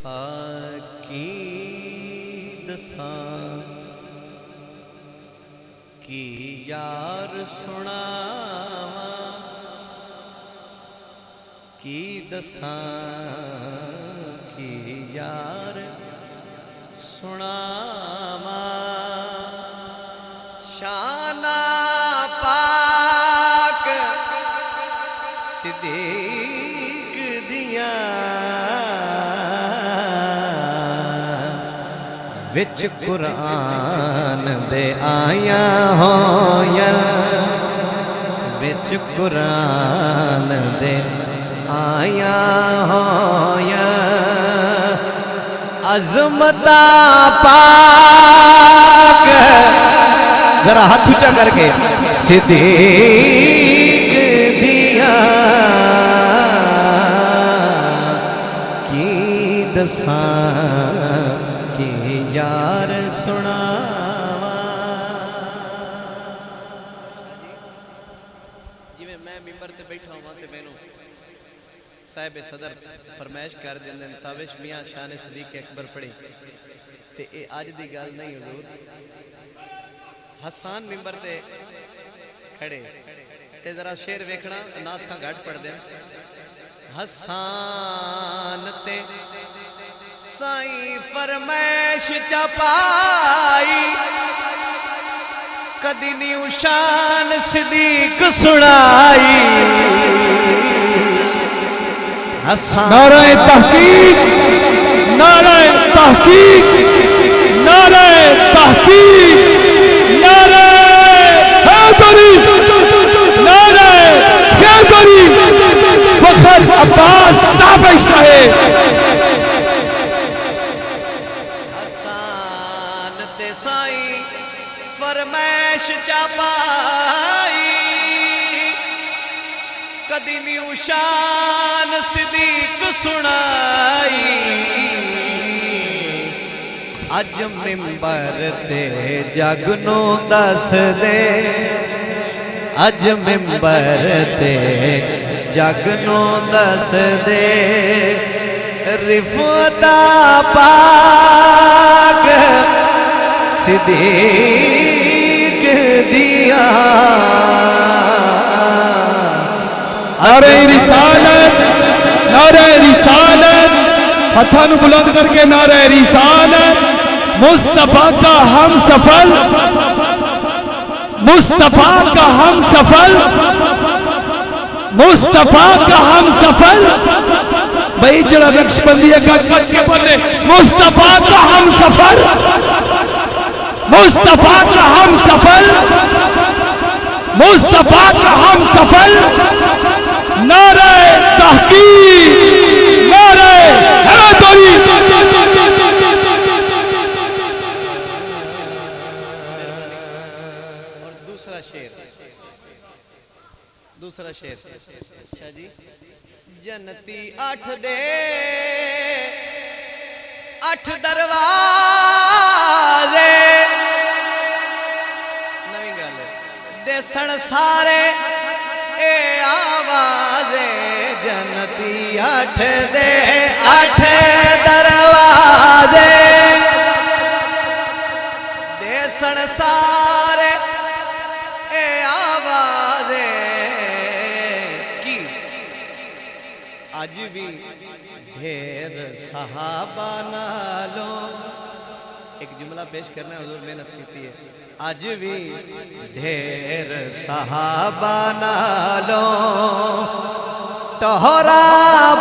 की दसां की यार सुनावा की दसां की यार सुनावा शाना पाक सिद्दीक दिया विच कुरान दे आया होया विच कुरान दे आया होया अज़मता पाक जरा हाथ ऊंचा करके सिद्दीक दिया की दसां की यार सुनावा जिवें मैं मिंबर ते बैठा हुआ ते मैनू साहिब सदर फरमाइश कर देंदे ताबिश मियां शान सदीक अकबर पढ़ी ते ये अज दी गल नहीं हुजूर हसन मिंबर ते खड़े ते जरा शेर वेखना नाथ का घट पढ़ दे हसन ते साई फरमाइश चपाई कदी न्यू शान सदीक सुनाई नारे तहकीक नारे तहकीक नारे तहकीक नारे हैदरी नारे हैदरी फखर अब्बास ताबिश रहे हसन ते साई फरमाइश चपाई कदी न्यू शान सदीक सुनाई अज मिंबर ते जग नू दस दे अज मिंबर ते जग नू दस दे रिफता पाक सिद्दीक दिया नारे रिसालत हथा नु बुलंद करके नारे रिसालत मुस्तफा का हम सफल मुस्तफा का हम सफल मुस्तफा का हम सफल भाई जरा रक्षबंदी गज के बोले मुस्तफा का हम सफल मुस्तफा का हम सफल मुस्तफा का हम सफल नारे तहकीक नारे हैदरी और दूसरा शेर शाह जी जन्नती 8 दरवाजे नवी गल देसन सारे ए आवाज़े जन्नती 8 दरवाजे देसन सारे ए आवाज़े की अज भी ढेर सहाबा नालों एक जुमला पेश करना है हुजूर मेहनत की है अज भी ढेर सहाबा नालों तोहरा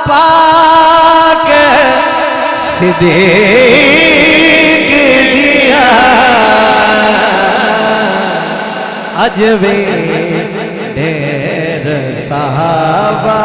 पाक सिद्दीक दिया अज भी ढेर सहाबा